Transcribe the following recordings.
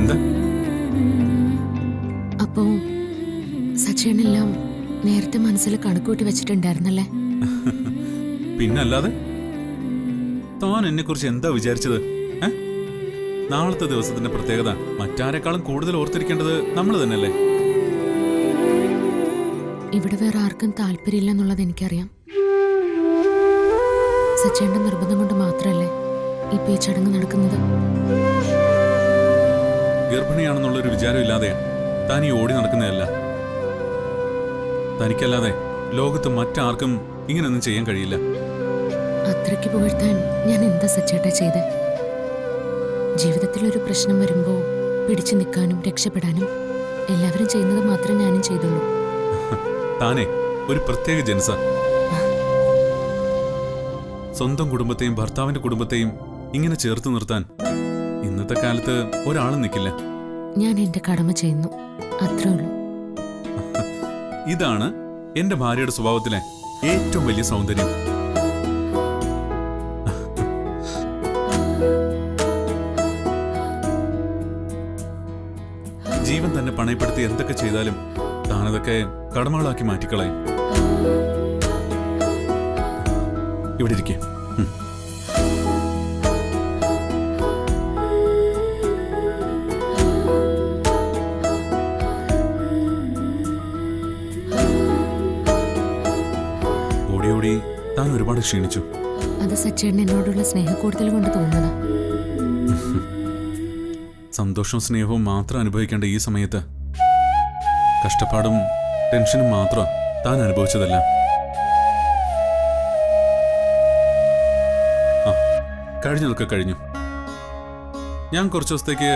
എന്താ? അപ്പോ സച്ചേനെല്ലാം നേരത്തെ മനസ്സിൽ കണക്കൂട്ടി വെച്ചിട്ടുണ്ടായിരുന്നല്ലേ? പിന്നല്ലാതെ താൻ എന്നെ കുറിച്ച് എന്താ വിചാരിച്ചത്? നാളത്തെ ദിവസത്തിന്റെ പ്രത്യേകത മറ്റാരെക്കാളും കൂടുതൽ ഓർത്തിരിക്കേണ്ടത് നമ്മൾ തന്നെയല്ലേ? ഇവിടെ വേറെ ആർക്കും താല്പര്യമില്ലെന്നുള്ളത് എനിക്കറിയാം. സച്ചേന്റെ നിർബന്ധം കൊണ്ട് മാത്രമല്ലേ ഇപ്പൊ ഈ ചടങ്ങ് നടക്കുന്നത്. ഗർഭിണിയാണെന്നുള്ളൊരു വിചാരം ഇല്ലാതെ താൻ ഈ ഓടി നടക്കുന്നതല്ല. തനിക്കല്ലാതെ ലോകത്ത് മറ്റാർക്കും ഇങ്ങനൊന്നും ചെയ്യാൻ കഴിയില്ല. അത്രയ്ക്ക് പുകഴ്ത്താൻ ഞാൻ എന്താ സച്ചേട്ടാ ചെയ്തേ? ജീവിതത്തിൽ ഒരു പ്രശ്നം വരുമ്പോ പിടിച്ചു നിൽക്കാനും രക്ഷപ്പെടാനും എല്ലാവരും ചെയ്യുന്നത് മാത്രമേ ഞാനും ചെയ്തുള്ളൂ. താനേ ഒരു പ്രത്യേക ജനസ. സ്വന്തം കുടുംബത്തെയും ഭർത്താവിന്റെ കുടുംബത്തെയും ഇങ്ങനെ ചേർത്ത് നിർത്താൻ ഇന്നത്തെ കാലത്ത് ഒരാളും നിൽക്കില്ല. ഞാൻ എന്റെ കടമ ചെയ്യുന്നു, അത്രേ ഉള്ളൂ. ഇതാണ് എന്റെ ഭാര്യയുടെ സ്വഭാവത്തിലെ ഏറ്റവും വലിയ സൗന്ദര്യം. ജീവൻ തന്നെ പണയപ്പെടുത്തി എന്തൊക്കെ ചെയ്താലും താനതൊക്കെ കടമകളാക്കി മാറ്റിക്കളയും. ഇവിടെ ഇരിക്കേ. ഓടി ഓടി താൻ ഒരുപാട് ക്ഷീണിച്ചു. അത് സച്ചേട്ടൻ എന്നോടുള്ള സ്നേഹക്കൂടുതൽ കൊണ്ട് തോന്നുന്നതാ. സന്തോഷവും സ്നേഹവും മാത്രം അനുഭവിക്കേണ്ട ഈ സമയത്ത് കഷ്ടപ്പാടും ടെൻഷനും മാത്രം താൻ അനുഭവിച്ചതല്ല. കഴിഞ്ഞതൊക്കെ കഴിഞ്ഞു. ഞാൻ കുറച്ചു ദിവസത്തേക്ക്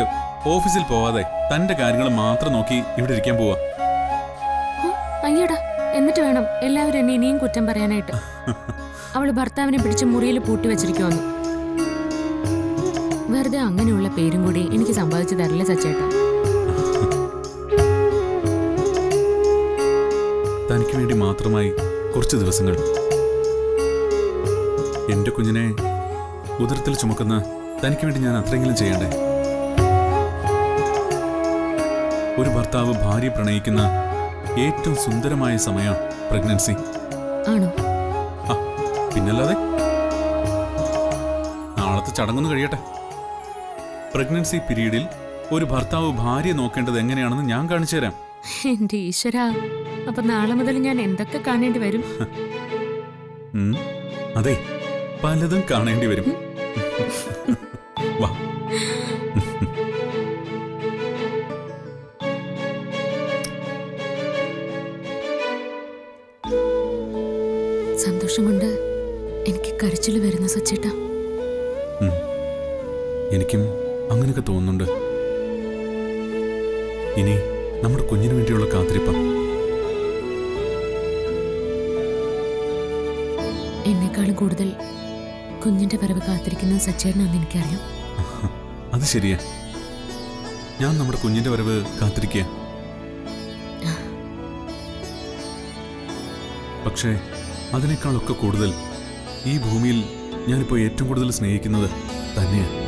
ഓഫീസിൽ പോവാതെ തന്റെ കാര്യങ്ങൾ മാത്രം നോക്കി ഇവിടെ ഇരിക്കാൻ പോവാ. അയ്യടാ, എന്നിട്ട് വേണം എല്ലാവരും എന്നെ ഇനിയും കുറ്റം പറയാനായിട്ട്. അവള് ഭർത്താവിനെ പിടിച്ച് മുറിയിൽ പൂട്ടി വെച്ചിരിക്കുവന്നു. വെറുതെ അങ്ങനെയുള്ള പേരും കൂടി എനിക്ക് സമ്പാദിച്ചു തരില്ല സച്ചേട്ടാ. തനിക്ക് വേണ്ടി മാത്രമായി കുറച്ച് ദിവസങ്ങൾ എന്റെ കുഞ്ഞിനെ ഉദരത്തിൽ ചുമക്കുന്ന തനിക്ക് വേണ്ടി ഞാൻ അത്രയെങ്കിലും ചെയ്യണ്ടേ? ഒരു ഭർത്താവ് ഭാര്യ പ്രണയിക്കുന്ന ഏറ്റവും സുന്ദരമായ സമയം പ്രഗ്നൻസി ആണോ? പിന്നല്ലാതെ. നാളത്തെ ചടങ്ങൊന്ന് കഴിയട്ടെ. പ്രഗ്നൻസി പീരീഡിൽ ഒരു ഭർത്താവ് ഭാര്യ നോക്കേണ്ടത് എങ്ങനെയാണെന്ന് ഞാൻ കാണിച്ചു തരാം. എന്റെ ഈശ്വര, അപ്പൊ നാളെ മുതൽ ഞാൻ എന്തൊക്കെ കാണേണ്ടി വരും? അതെ, പലതും കാണേണ്ടി വരും. വാ. സന്തോഷം കൊണ്ട് എനിക്ക് കരച്ചിൽ വരുന്ന സച്ചേട്ടാ. എനിക്കും അങ്ങനെയൊക്കെ തോന്നുന്നുണ്ട്. ഇനി നമ്മുടെ കുഞ്ഞിന് വേണ്ടിയുള്ള കാത്തിരിപ്പം. എന്നെക്കാളും കൂടുതൽ കുഞ്ഞിന്റെ വരവ് കാത്തിരിക്കുന്ന സച്ചേട്ടനാണെന്ന് എനിക്കറിയാം. അത് ശരിയാ. ഞാൻ നമ്മുടെ കുഞ്ഞിന്റെ വരവ് കാത്തിരിക്കുക. പക്ഷേ അതിനേക്കാളൊക്കെ കൂടുതൽ ഈ ഭൂമിയിൽ ഞാനിപ്പോൾ ഏറ്റവും കൂടുതൽ സ്നേഹിക്കുന്നത് തന്നെയാണ്.